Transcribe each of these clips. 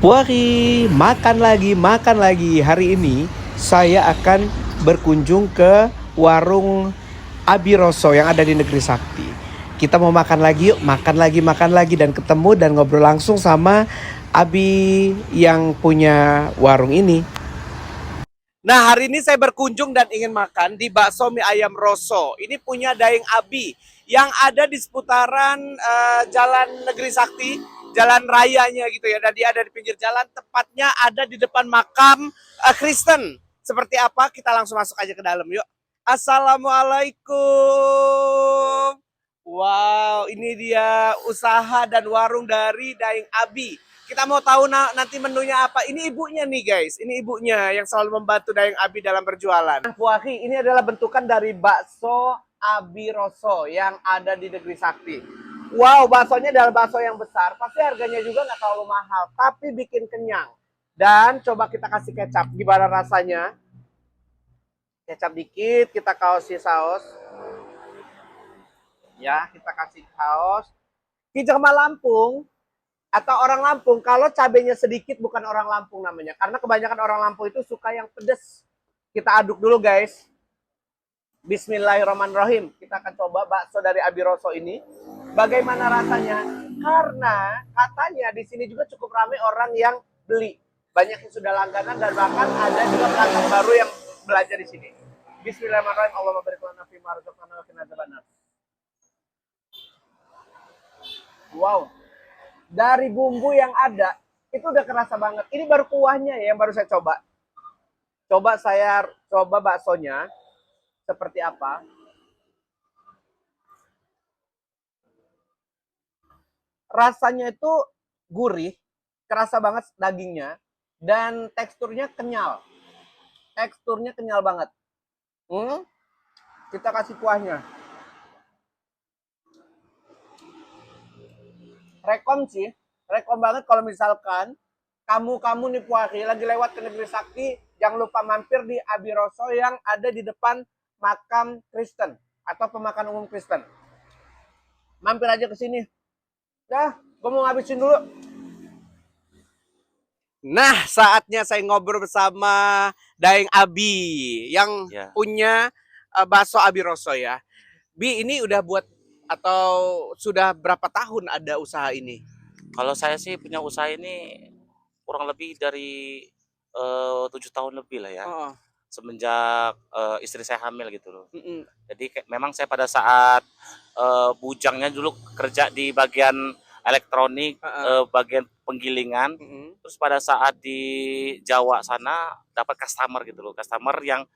Puari, makan lagi. Hari ini saya akan berkunjung ke warung Abi Roso yang ada di Negeri Sakti. Kita mau makan lagi yuk, makan lagi dan ketemu dan ngobrol langsung sama Abi yang punya warung ini. Nah, hari ini saya berkunjung dan ingin makan di bakso mie ayam Roso. Ini punya Daeng Abi yang ada di seputaran Jalan Negeri Sakti, jalan rayanya gitu ya. Dan dia ada di pinggir jalan, tepatnya ada di depan makam Kristen. Seperti apa? Kita langsung masuk aja ke dalam yuk. Assalamualaikum. Wow, ini dia usaha dan warung dari Daeng Abi. Kita mau tahu nanti menunya apa. Ini ibunya nih guys. Ini ibunya yang selalu membantu Daeng Abi dalam berjualan. Nah, Puahi, ini adalah bentukan dari bakso Abi Roso yang ada di Negeri Sakti. Wow, baksonya adalah bakso yang besar. Pasti harganya juga nggak terlalu mahal, tapi bikin kenyang. Dan coba kita kasih kecap. Gimana rasanya? Kecap dikit, kita kasih saus. Ya, kita kasih saus. Di Jawa Lampung, atau orang Lampung, kalau cabenya sedikit bukan orang Lampung namanya. Karena kebanyakan orang Lampung itu suka yang pedes. Kita aduk dulu guys. Bismillahirrahmanirrahim. Kita akan coba bakso dari Abi Roso ini. Bagaimana rasanya? Karena katanya di sini juga cukup ramai orang yang beli. Banyak yang sudah langganan dan bahkan ada juga pelanggan baru yang belanja di sini. Bismillahirrahmanirrahim. Allahumma barik lana fi ma razaqtana wa qina adzabannar. Wow. Dari bumbu yang ada itu udah kerasa banget. Ini baru kuahnya ya yang baru saya coba. Coba baksonya seperti apa. Rasanya itu gurih, kerasa banget dagingnya dan teksturnya kenyal. Teksturnya kenyal banget. Kita kasih kuahnya. Rekom banget kalau misalkan kamu nih Puari lagi lewat ke Negeri Sakti, jangan lupa mampir di Abi Roso yang ada di depan makam Kristen atau pemakaman umum Kristen. Mampir aja ke sini. Dah, gue mau ngabisin dulu. Nah, saatnya saya ngobrol bersama Daeng Abi yang punya bakso Abi Roso ya. Bi, ini udah buat atau sudah berapa tahun ada usaha ini? Kalau saya sih punya usaha ini kurang lebih dari 7 tahun lebih lah ya. Oh. Semenjak istri saya hamil gitu loh. Jadi memang saya pada saat bujangnya dulu kerja di bagian elektronik, bagian penggilingan. Terus pada saat di Jawa sana dapat customer gitu loh, customer yang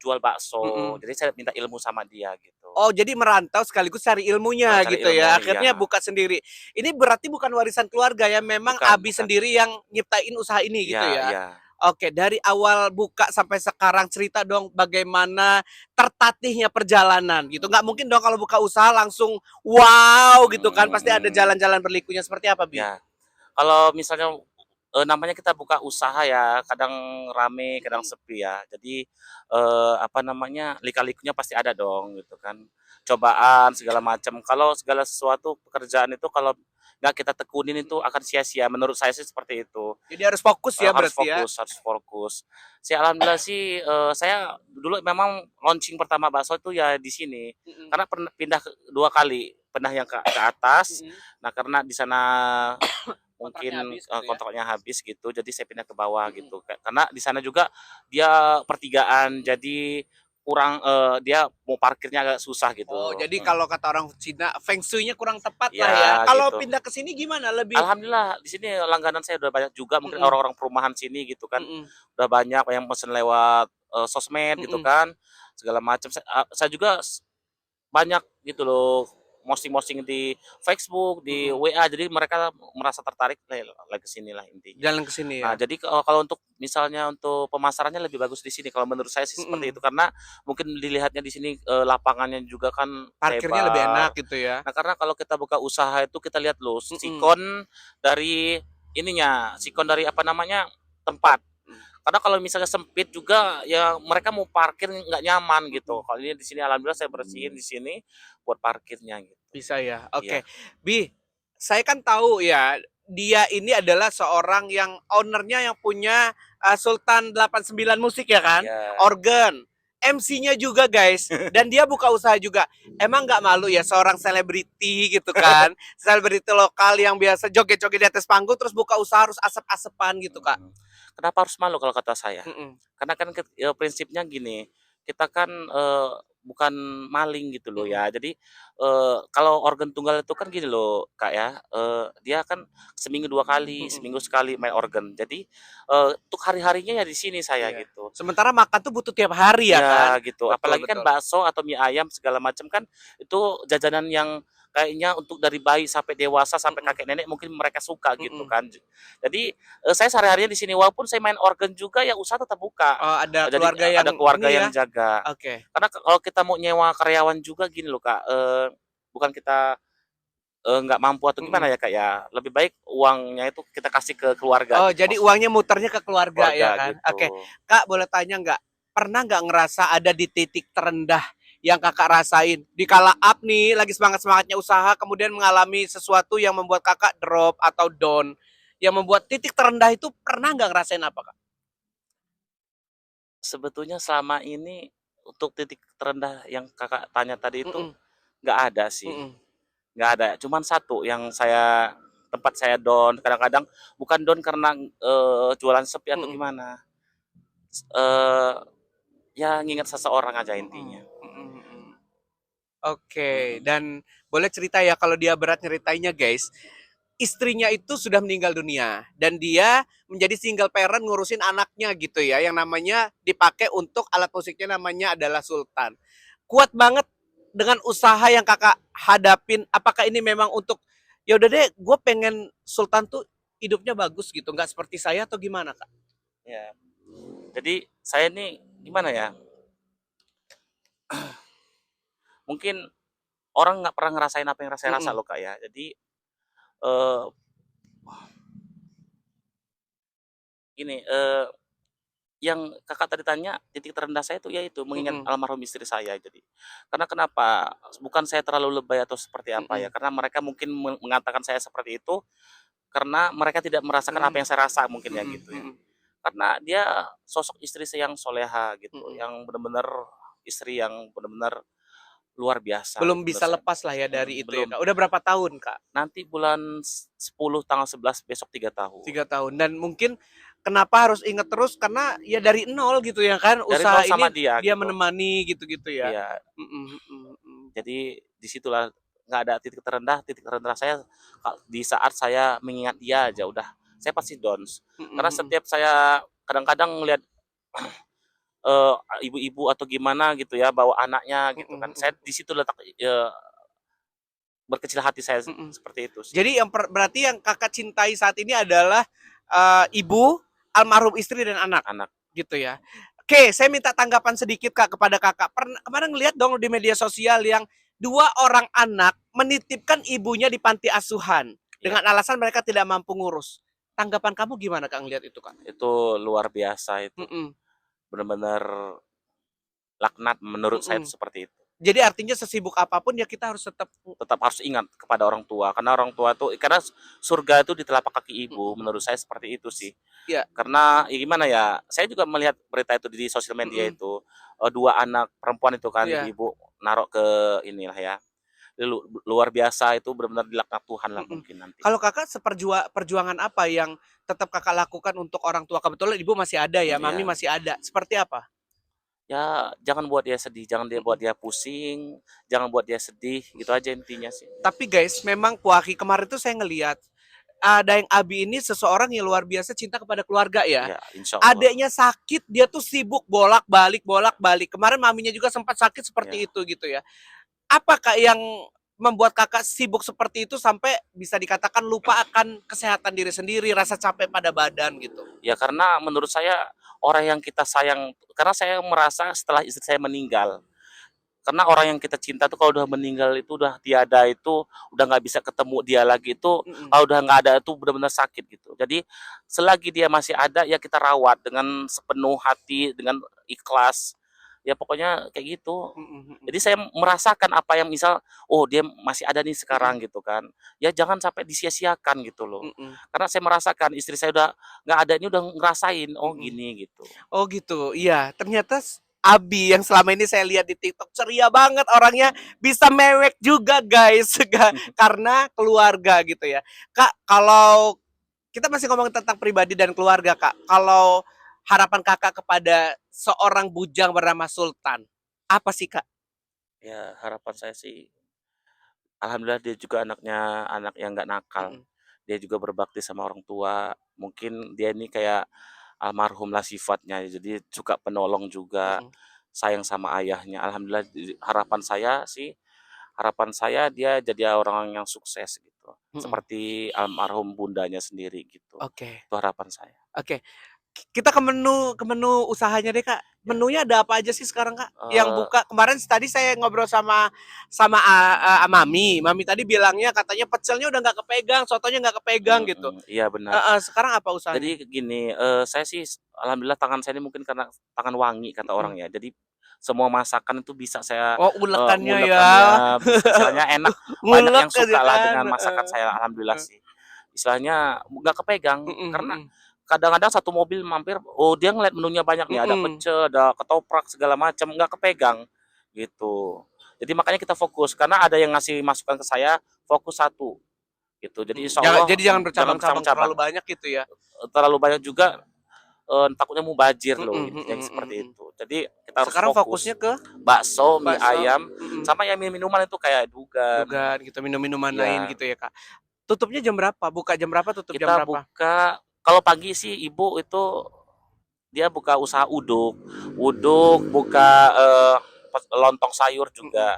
jual bakso. Jadi saya minta ilmu sama dia gitu. Oh, jadi merantau sekaligus cari ilmunya Cari gitu ilmu, ya. iya. Akhirnya buka sendiri. Ini berarti bukan warisan keluarga ya, memang Abi sendiri yang nyiptain usaha ini gitu ya. Iya. Oke, dari awal buka sampai sekarang cerita dong bagaimana tertatihnya perjalanan gitu. Nggak mungkin dong kalau buka usaha langsung wow gitu kan. Pasti ada jalan-jalan berlikunya seperti apa, Bi? Ya, kalau misalnya namanya kita buka usaha ya, kadang rame, kadang sepi ya. Jadi apa namanya, lika-likunya pasti ada dong gitu kan. Cobaan segala macam. Kalau segala sesuatu pekerjaan itu kalau nggak kita tekunin itu akan sia-sia. Menurut saya sih seperti itu. Jadi harus fokus ya Harus berarti ya. fokus, harus fokus. Alhamdulillah sih saya dulu memang launching pertama bakso itu ya di sini. Karena pernah pindah 2 kali, pernah yang ke atas. Nah, karena di sana mungkin kontraknya habis gitu, jadi saya pindah ke bawah gitu. Karena di sana juga dia pertigaan, jadi kurang dia mau parkirnya agak susah gitu. Oh, jadi kalau kata orang Cina, feng shui-nya kurang tepat lah Ya, ya. Kalau gitu. pindah ke sini gimana? Lebih Alhamdulillah di sini langganan saya udah banyak juga, mungkin orang-orang perumahan sini gitu kan. Udah banyak yang pesen lewat sosmed gitu kan, segala macam. Saya juga banyak gitu loh posting-posting di Facebook, di WA, jadi mereka merasa tertarik lagi ke sini lah intinya. jalan ke sini Nah, ya. jadi kalau untuk misalnya untuk pemasarannya lebih bagus di sini kalau menurut saya sih seperti itu, karena mungkin dilihatnya di sini lapangannya juga kan Parkirnya lebih enak lebar. gitu ya. Nah, karena kalau kita buka usaha itu kita lihat loh sikon dari sikon dari apa namanya, tempat. Karena kalau misalnya sempit juga ya mereka mau parkir nggak nyaman gitu. Kalau ini di sini alhamdulillah saya bersihin di sini buat parkirnya gitu. Bisa ya. Oke. Iya. Bi, saya kan tahu ya, dia ini adalah seorang yang ownernya yang punya Sultan 89 Musik ya kan, Ya. organ. MC-nya juga guys, dan dia buka usaha juga. Emang nggak malu ya seorang selebriti gitu kan, selebriti lokal yang biasa joget-joget di atas panggung terus buka usaha harus asep-asepan gitu kak. Kenapa harus malu kalau kata saya? Mm-mm. Karena kan prinsipnya gini, kita kan bukan maling gitu loh ya. Jadi kalau organ tunggal itu kan gini loh Kak ya, dia kan seminggu 2 kali, Mm-mm. seminggu sekali main organ. Jadi untuk hari-harinya ya di sini saya Iya. gitu. Sementara makan tuh butuh tiap hari ya kan. Ya gitu, Betul apalagi kan betul. bakso atau mie ayam segala macam kan itu jajanan yang kayaknya untuk dari bayi sampai dewasa sampai Mm-mm. kakek nenek mungkin mereka suka gitu Mm-mm. kan. Jadi saya sehari-harinya di sini walaupun saya main organ juga ya usaha tetap buka. Oh, ada Jadi keluarga yang ada keluarga ini yang ya. jaga. Oke. Karena kalau kita mau nyewa karyawan juga gini loh Kak, bukan kita nggak mampu atau gimana Mm-mm. ya Kak ya. Lebih baik uangnya itu kita kasih ke keluarga Oh, gitu jadi maksudnya. uangnya muternya ke keluarga ya Keluarga kan? gitu. Oke. Kak, boleh tanya nggak? Pernah nggak ngerasa ada di titik terendah yang kakak rasain? Di kala up nih, lagi semangat-semangatnya usaha, kemudian mengalami sesuatu yang membuat kakak drop atau down. Yang membuat titik terendah itu pernah nggak ngerasain apa, Kak? Sebetulnya selama ini untuk titik terendah yang Kakak tanya tadi itu Mm-mm. nggak ada sih, Mm-mm. nggak ada. Cuman satu yang tempat saya down, kadang-kadang bukan down karena jualan sepi atau Mm-mm. gimana, eee, ya nginget seseorang aja Mm-mm. intinya. Mm-mm. Oke, Mhm. dan boleh cerita ya kalau dia berat nyeritainnya guys. Istrinya itu sudah meninggal dunia dan dia menjadi single parent ngurusin anaknya gitu ya, yang namanya dipakai untuk alat musiknya namanya adalah Sultan. Kuat banget dengan usaha yang kakak hadapin. Apakah ini memang untuk ya udah deh, gue pengen Sultan tuh hidupnya bagus gitu, nggak seperti saya atau gimana kak? Ya, jadi saya nih gimana ya, mungkin orang nggak pernah ngerasain apa yang saya rasa Mm-mm. loh Kak ya. Jadi, eee, gini, yang Kakak tadi tanya, titik terendah saya itu ya itu, mengingat Mm-mm. almarhum istri saya jadi. Karena kenapa? Bukan saya terlalu lebay atau seperti apa ya, Mm-mm. karena mereka mungkin mengatakan saya seperti itu, karena mereka tidak merasakan apa yang saya rasa mungkin ya Mm-mm. gitu ya. Mm-mm. Karena dia sosok istri yang soleha gitu, Mm-mm. yang benar-benar istri yang benar-benar luar biasa Belum gitu menurut bisa saya. lepas lah ya dari itu ya Belum. kak. Udah berapa tahun kak? Nanti bulan 10 tanggal 11 besok 3 tahun. 3 tahun. Dan mungkin kenapa harus inget terus karena ya dari nol gitu ya kan, Dari usaha nol sama ini dia dia gitu. menemani gitu-gitu ya. Iya, Mm-mm. Mm-mm. jadi disitulah nggak ada titik terendah saya di saat saya mengingat dia aja udah saya pasti downs. Karena Mm-mm. setiap saya kadang-kadang ngelihat eh, ibu-ibu atau gimana gitu ya bawa anaknya gitu kan. Saya Mm-mm. di situ letak berkecil hati saya Mm-mm. seperti itu sih. Jadi yang berarti yang kakak cintai saat ini adalah ibu, almarhum istri dan anak Anak. gitu ya. Oke, saya minta tanggapan sedikit kak kepada kakak. Pernah kemarin ngeliat dong di media sosial yang 2 orang anak menitipkan ibunya di panti asuhan Ya, dengan alasan mereka tidak mampu ngurus. Tanggapan kamu gimana kak ngeliat itu kak? itu luar biasa itu. Mm-mm. Benar-benar laknat menurut saya itu Mm-mm. seperti itu. Jadi artinya sesibuk apapun ya kita harus tetap. Tetap harus ingat kepada orang tua karena orang tua tuh karena surga itu di telapak kaki ibu Mm-mm. menurut saya seperti itu sih. Ya. Karena ya gimana ya, saya juga melihat berita itu di sosial media Mm-mm. itu, 2 anak perempuan itu kan Ya. ibu-ibu naruh ke inilah ya, luar biasa itu benar-benar dilaknat Tuhan lah Mm-mm. mungkin nanti. Kalau kakak perjuangan apa yang tetap kakak lakukan untuk orang tua? Kebetulan ibu masih ada ya, mami Ya. masih ada. Seperti apa? Ya jangan buat dia sedih, jangan dia buat Mm-mm. dia pusing, jangan buat dia sedih, gitu aja intinya sih. Tapi guys, memang Puaki kemarin tuh saya ngelihat ada yang Abi ini seseorang yang luar biasa cinta kepada keluarga ya. Ya, insya Allah. Adeknya sakit, dia tuh sibuk bolak-balik, bolak-balik. Kemarin maminya juga sempat sakit seperti Ya. itu gitu ya. Apakah yang membuat kakak sibuk seperti itu sampai bisa dikatakan lupa akan kesehatan diri sendiri, rasa capek pada badan gitu? Ya karena menurut saya orang yang kita sayang karena saya merasa setelah istri saya meninggal, karena orang yang kita cinta tuh kalau udah meninggal itu udah tiada itu, udah nggak bisa ketemu dia lagi itu, Mm-mm. kalau udah nggak ada itu benar-benar sakit gitu. Jadi selagi dia masih ada ya kita rawat dengan sepenuh hati, dengan ikhlas. Ya pokoknya kayak gitu. Mhm. Jadi saya merasakan apa yang misal, oh dia masih ada nih sekarang gitu kan. Ya jangan sampai disia-siakan gitu loh. Mhm. Karena saya merasakan istri saya udah nggak ada ini udah ngerasain, oh Mhm. gini gitu. Oh gitu, iya. Ternyata Abi yang selama ini saya lihat di TikTok ceria banget orangnya, bisa mewek juga guys, karena keluarga gitu ya. Kak, kalau kita masih ngomong tentang pribadi dan keluarga Kak, kalau harapan Kakak kepada seorang bujang bernama Sultan, apa sih Kak? Ya harapan saya sih, alhamdulillah dia juga anak yang nggak nakal. Mhm. Dia juga berbakti sama orang tua. Mungkin dia ini kayak almarhum lah sifatnya, jadi suka penolong juga, Mhm. sayang sama ayahnya. Alhamdulillah harapan saya dia jadi orang yang sukses gitu. Mhm. Seperti almarhum bundanya sendiri gitu. Oke. Itu harapan saya. Oke. Kita ke menu usahanya deh Kak. Ya. Menunya ada apa aja sih sekarang Kak? Yang Eh, buka kemarin tadi saya ngobrol sama Mami. Mami tadi bilangnya katanya pecelnya udah nggak kepegang, sotonya nggak kepegang gitu. iya benar. Heeh, sekarang apa usahanya? Jadi gini, saya sih alhamdulillah tangan saya ini mungkin karena tangan wangi kata Mhm. orang ya. Jadi semua masakan itu bisa saya, Oh, ulekannya ya. ngulek ya, istilahnya enak, banyak Ngulek yang aja suka lah kan. dengan masakan Heeh. saya alhamdulillah Heeh. sih. Istilahnya nggak kepegang Mhm. karena Mhm. kadang-kadang satu mobil mampir, oh dia ngeliat menunya banyak nih, ada Mhm. pecel, ada ketoprak segala macam, nggak kepegang gitu. Jadi makanya kita fokus karena ada yang ngasih masukan ke saya, fokus satu gitu. Jadi Mhm. insya Jangan Allah jadi jangan jangan bercabang-cabang terlalu bercabang-cabang. banyak gitu ya. Terlalu banyak juga, takutnya mubazir Mhm. loh, Mhm. intinya Mhm. seperti Mhm. itu. Jadi kita harus Sekarang fokus, fokusnya ke bakso, mie bakso, ayam, mhm, sama ya minuman itu kayak Dugan, dugan gitu, minum-minuman lain iya. gitu ya, Kak. Tutupnya jam berapa? Buka jam berapa, tutup jam Kita berapa? buka kalau pagi sih ibu itu dia buka usaha uduk, buka, lontong sayur Mhm. juga.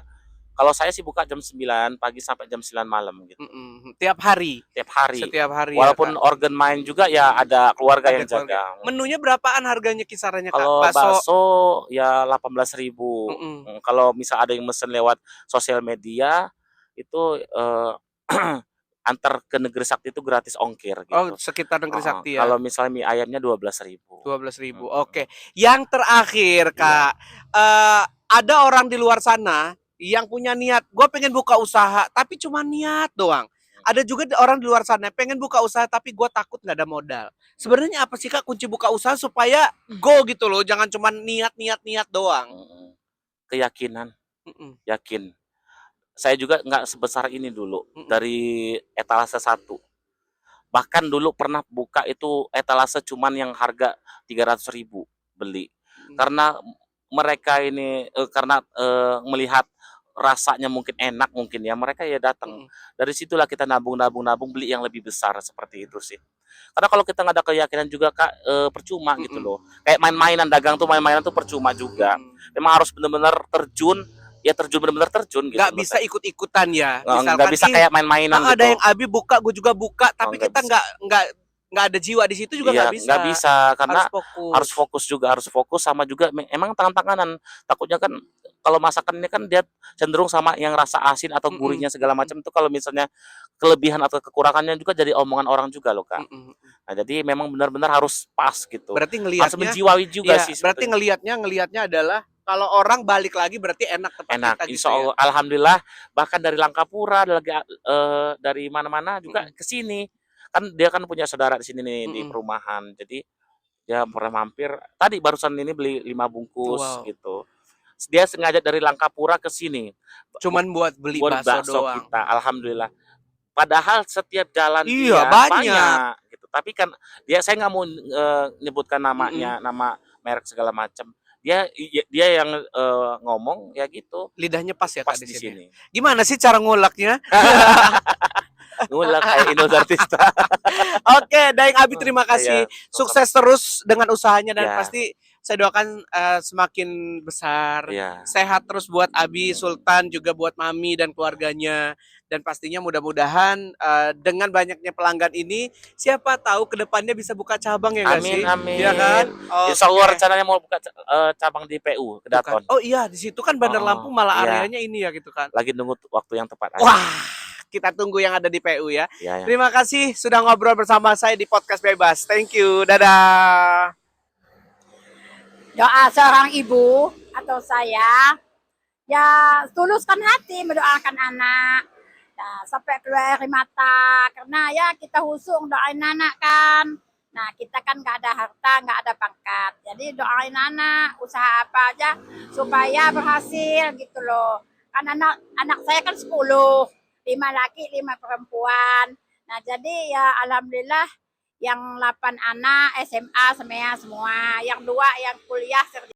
Kalau saya sih buka jam 9 pagi sampai jam 9 malam gitu, Mhm. Tiap hari? tiap hari. Setiap hari ya, Walaupun Kak? organ main juga ya ada keluarga Ada yang keluarga. jaga. Menunya berapaan harganya kisarannya, Kak? Kalau Bakso, bakso ya 18.000. mhm. Kalau misal ada yang mesen lewat sosial media itu, antar ke Negeri Sakti itu gratis ongkir Oh, gitu. sekitar Negeri Heeh, Sakti ya? kalau misalnya mie ayamnya 12.000. 12.000. Mhm, Oke. Yang terakhir, iya, Kak, ada orang di luar sana yang punya niat, "Gue pengen buka usaha," tapi cuma niat doang. Ada juga orang di luar sana pengen buka usaha tapi gue takut nggak ada modal. Sebenarnya apa sih Kak kunci buka usaha supaya go gitu loh, jangan cuma niat doang? mhm. Keyakinan, Mhm. yakin. Saya juga nggak sebesar ini dulu, Mhm. dari etalase satu. Bahkan dulu pernah buka itu etalase cuman yang harga 300.000 beli. Mhm. Karena mereka ini, melihat rasanya mungkin enak mungkin ya, mereka ya datang. Mhm. Dari situlah kita nabung beli yang lebih besar, seperti itu sih. Karena kalau kita nggak ada keyakinan juga Kak, percuma gitu Mhm. loh. Kayak main-mainan, dagang tuh main-mainan tuh percuma juga. Mhm. Memang harus benar-benar terjun, ya terjun benar-benar terjun gitu Nggak loh bisa kayak. ikut-ikutan ya. Nggak Misalkan, bisa kayak main-mainan ada gitu. yang Abi buka, gue juga buka, Oh, tapi nggak kita bisa. nggak ada jiwa di situ juga nggak Iya, nggak bisa. bisa karena Harus harus fokus. fokus juga, harus fokus sama juga emang tangan-tanganan. Takutnya kan kalau masakan ini kan dia cenderung sama yang rasa asin atau Mhm. gurihnya segala Mhm. macam itu kalau misalnya kelebihan atau kekurangannya juga jadi omongan orang juga loh, Kak. Mhm. Mhm. Nah, jadi memang benar-benar harus pas gitu. Berarti Harus ngelihatnya, menjiwai juga iya, sih berarti sebetulnya. ngelihatnya adalah kalau orang balik lagi berarti enak tempat Enak, kita gitu insya ya? Allah, alhamdulillah bahkan dari Langkapura, dari mana-mana juga Mhm. ke sini. Kan dia kan punya saudara di sini nih di Mhm. perumahan. Jadi ya pernah mampir, tadi barusan ini beli 5 bungkus Wow, gitu. Dia sengaja dari Langkapura ke sini, cuman buat beli buat bakso bakso doang? kita, alhamdulillah. Padahal setiap jalan Iya, dia banyak. banyak gitu, tapi kan saya nggak mau, nyebutkan Mhm. namanya, nama merek segala macam. Dia yang, ngomong ya gitu, Lidahnya pas ya, pas Kak, di di sini ya? sini. Gimana sih cara nguleknya? Ngulek kayak Inul Daratista. Oke, Daeng Abi terima kasih. Iya, Sukses sama-sama. terus dengan usahanya dan Iya, pasti saya doakan semakin besar. iya, Sehat terus buat Abi, Sultan, juga buat Mami dan keluarganya. Dan pastinya mudah-mudahan dengan banyaknya pelanggan ini, siapa tahu kedepannya bisa buka cabang ya nggak amin sih? Iya amin. kan? Insya Allah Oke. rencananya mau buka cabang di PU, Bukan. Kedaton. Oh iya, di situ kan Bandar Heeh, Lampung malah iya, areanya ini ya gitu kan. lagi nunggu waktu yang tepat aja. Wah, kita tunggu yang ada di PU ya. Iya ya. Terima kasih sudah ngobrol bersama saya di podcast Bebas. Thank you. Dadah. Doa seorang ibu atau saya ya tuluskan hati mendoakan anak sampai keluar air mata karena ya kita husung doain anak kan. Nah kita kan nggak ada harta, nggak ada pangkat, jadi doain anak usaha apa aja supaya berhasil gitu loh. Kan anak saya kan 10, 5 laki 5 perempuan. Nah jadi ya alhamdulillah yang 8 anak SMA semua, yang 2 yang kuliah